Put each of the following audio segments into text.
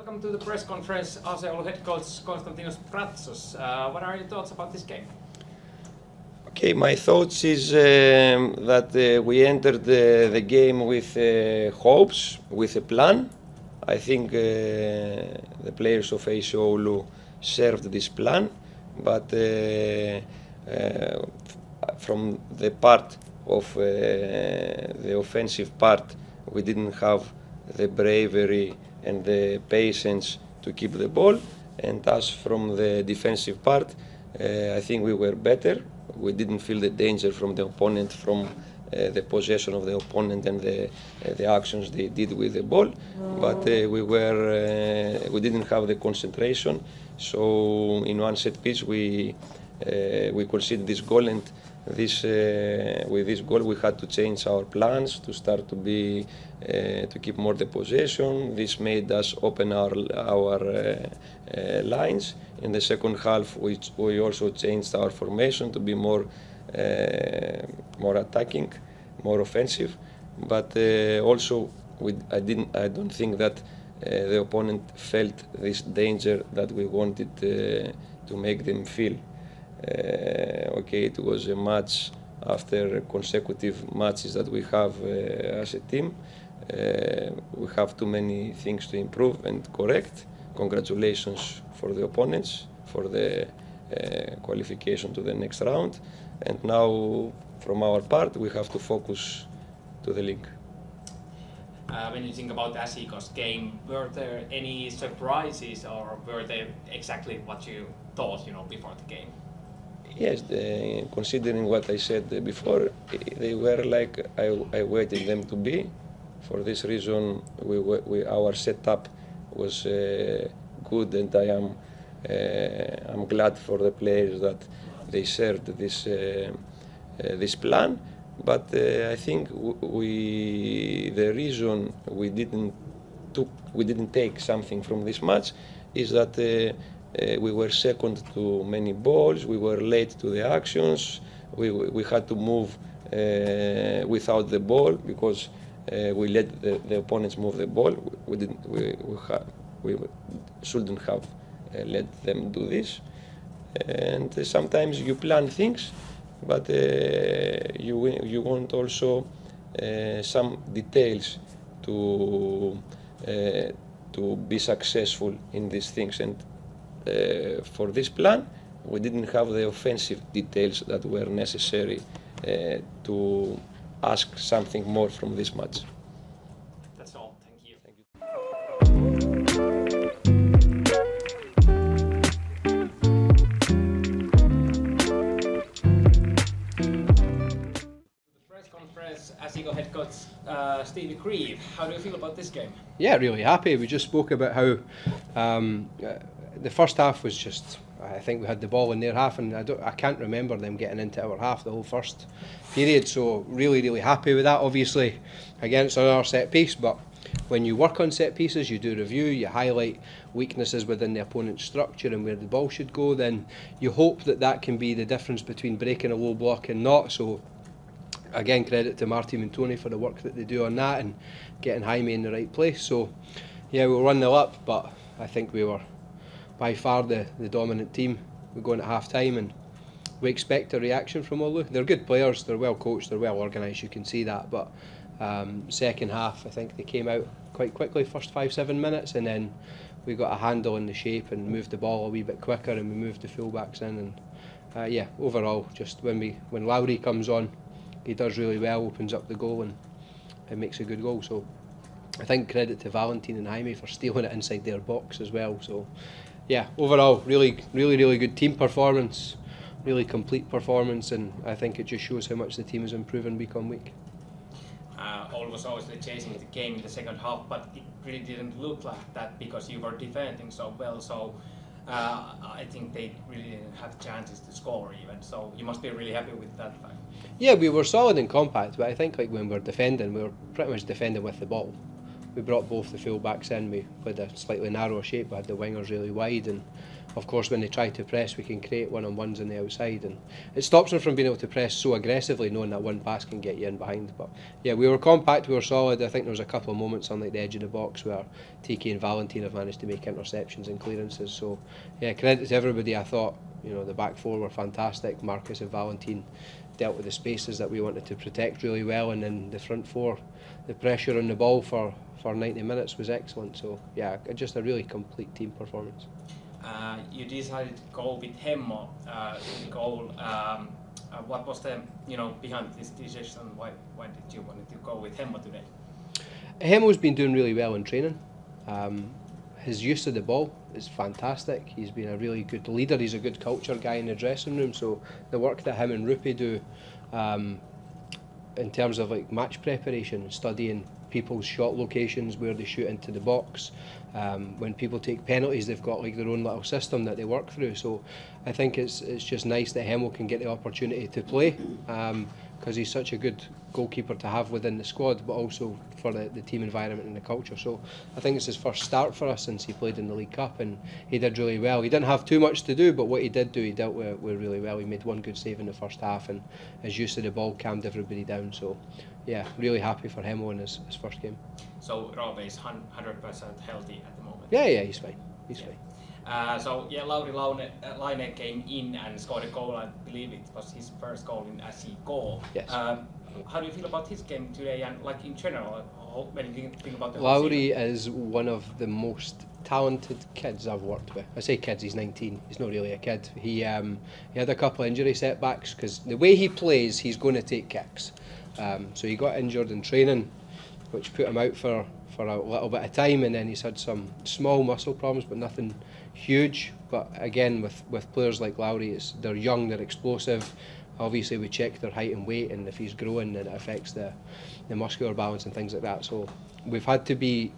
welcome to the press conference, AC Oulun head coach Konstantinos Bratsos. What are your thoughts about this game? Okay, my thoughts is that we entered the game with hopes, with a plan. I think the players of AC Oulun served this plan, but from the part of the offensive part, we didn't have the bravery and the patience to keep the ball. And as from the defensive part, I think we were better. We didn't feel the danger from the opponent, from the possession of the opponent and the actions they did with the ball. But we didn't have the concentration. So in one set piece we conceded this goal, and with this goal we had to change our plans to start to keep more the possession. This made us open our lines. In the second half we also changed our formation to be more attacking, more offensive. But also I don't think that the opponent felt this danger that we wanted to make them feel. Okay, it was a match after consecutive matches that we have as a team. We have too many things to improve and correct. Congratulations for the opponents for the qualification to the next round. And now, from our part, we have to focus to the league. When you think about the ASICO's game, were there any surprises, or were they exactly what you thought, before the game? Yes, considering what I said before, they were like I waited them to be. For this reason, our setup was good, and I'm glad for the players that they served this plan. But I think the reason we didn't take something from this match is that we were second to many balls. We were late to the actions. We had to move without the ball because we let the opponents move the ball. We shouldn't have let them do this. And sometimes you plan things, but you want also some details to be successful in these things. And for this plan, we didn't have the offensive details that were necessary to ask something more from this match. That's all. Thank you. Thank you. The press conference, ASICO head coach Stevie Grieve. How do you feel about this game? Yeah, really happy. We just spoke about how the first half was just, I think we had the ball in their half, and I can't remember them getting into our half the whole first period. So really happy with that. Obviously against another set piece, but when you work on set pieces, you do review, you highlight weaknesses within the opponent's structure and where the ball should go, then you hope that can be the difference between breaking a low block and not. So again, credit to Martin and Tony for the work that they do on that and getting Jaime in the right place. So yeah, we'll run the up, but I think we were by far the dominant team. We're going at half time and we expect a reaction from Oulu. They're good players, they're well coached, they're well organised, you can see that, but second half I think they came out quite quickly, first 5-7 minutes, and then we got a handle in the shape and moved the ball a wee bit quicker, and we moved the full-backs in, and yeah, overall just when Lowry comes on, he does really well, opens up the goal and makes a good goal. So I think credit to Valentin and Jaime for stealing it inside their box as well. So yeah, overall really good team performance, really complete performance, and I think it just shows how much the team is improving week on week. Oulu was obviously chasing the game in the second half, but it really didn't look like that because you were defending so well. So I think they really didn't have chances to score even. So you must be really happy with that fact. Yeah, we were solid and compact, but I think like when we're defending, we were pretty much defending with the ball. we brought both the full-backs in. We played a slightly narrower shape, we had the wingers really wide, and of course when they try to press we can create one-on-ones on the outside, and it stops them from being able to press so aggressively, knowing that one pass can get you in behind. But yeah, we were compact, we were solid. I think there was a couple of moments on like the edge of the box where Tiki and Valentin have managed to make interceptions and clearances, so yeah, credit to everybody. I thought, you know, the back four were fantastic. Marcus and Valentin dealt with the spaces that we wanted to protect really well, and then the front four, the pressure on the ball for 90 minutes was excellent. So yeah, just a really complete team performance. You decided to go with Hemmo in goal. What was the behind this decision? Why did you want to go with Hemmo today? Hemmo's been doing really well in training. His use of the ball is fantastic. He's been a really good leader. He's a good culture guy in the dressing room. So the work that him and Rupi do in terms of like match preparation, studying people's shot locations, where they shoot into the box. When people take penalties, they've got like their own little system that they work through. So I think it's just nice that Hemmo can get the opportunity to play, because he's such a good goalkeeper to have within the squad, but also for the team environment and the culture. So I think it's his first start for us since he played in the League Cup, and he did really well. He didn't have too much to do, but what he did do, he dealt with really well. He made one good save in the first half, and his use of the ball calmed everybody down. So yeah, really happy for Hemmo in his first game. So Roope is 100% healthy at the moment? Yeah, he's fine. He's fine. So yeah, Lauri Laine came in and scored a goal. I believe it was his first goal in ACK. Yes. How do you feel about his game today, and like in general, when you think about the Lauri is one of the most talented kids I've worked with. I say kids, he's 19. He's not really a kid. He had a couple of injury setbacks because the way he plays, he's going to take kicks. So he got injured in training, which put him out for a little bit of time, and then he's had some small muscle problems, but nothing huge. But again, with players like Lauri, they're young, they're explosive. Obviously we check their height and weight, and if he's growing then it affects the muscular balance and things like that. So we've had to be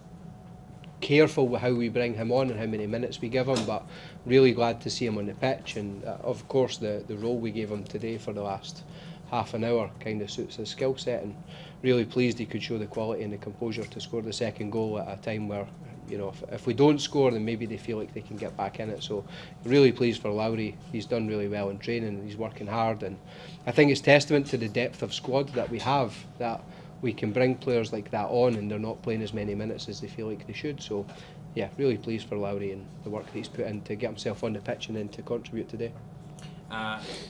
careful with how we bring him on and how many minutes we give him, but really glad to see him on the pitch. And of course the role we gave him today for the last half an hour kind of suits his skill set, and really pleased he could show the quality and the composure to score the second goal at a time where, you know, if we don't score, then maybe they feel like they can get back in it. So really pleased for Lauri. He's done really well in training and he's working hard, and I think it's testament to the depth of squad that we have, that we can bring players like that on and they're not playing as many minutes as they feel like they should. So yeah, really pleased for Lauri and the work that he's put in to get himself on the pitch and then to contribute today.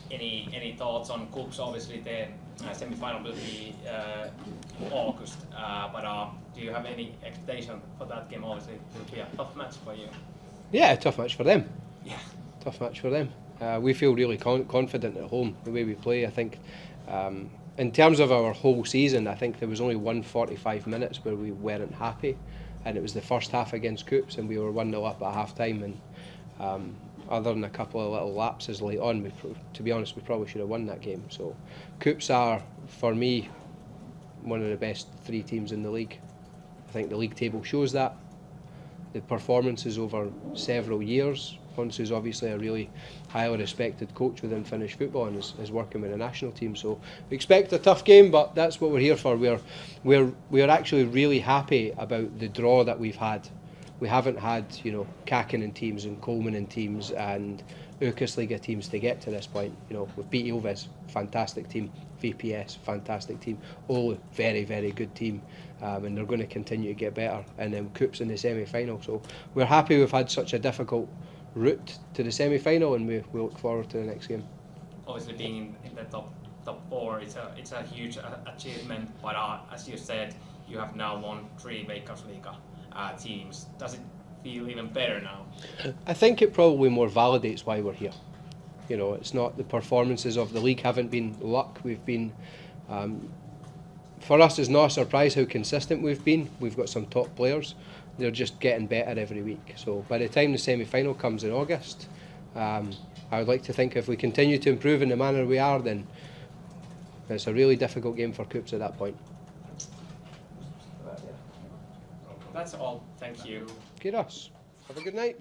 Any thoughts on Cups? Obviously the semi-final will be August, but do you have any expectation for that game? Obviously it will be a tough match for you. Yeah, a tough match for them. Yeah, tough match for them. We feel really confident at home the way we play. I think in terms of our whole season, I think there was only 145 minutes where we weren't happy, and it was the first half against Cups, and we were 1-0 up at half time, and other than a couple of little lapses late on, to be honest, we probably should have won that game. So Cups are, for me, one of the best three teams in the league. I think the league table shows that. The performances over several years. Honsu's obviously a really highly respected coach within Finnish football and is working with the national team. So we expect a tough game, but that's what we're here for. We're actually really happy about the draw that we've had. We haven't had, you know, Kakinen teams and Coleman teams and Yrkesliga teams to get to this point. You know, we've beat Ilves, fantastic team. VPS, fantastic team. Oulu, very, very good team. And they're going to continue to get better. And then Cups in the semi-final. So we're happy we've had such a difficult route to the semi-final, and we look forward to the next game. Obviously being in the top four, it's a huge achievement, but as you said, you have now won 3 Veikkausliiga teams. Does it feel even better now? I think it probably more validates why we're here. You know, it's not the performances of the league haven't been luck. We've been, for us, it's not a surprise how consistent we've been. We've got some top players. They're just getting better every week. So by the time the semi-final comes in August, I would like to think if we continue to improve in the manner we are, then it's a really difficult game for Cups at that point. That's all. Thank you. Kiitos. Have a good night.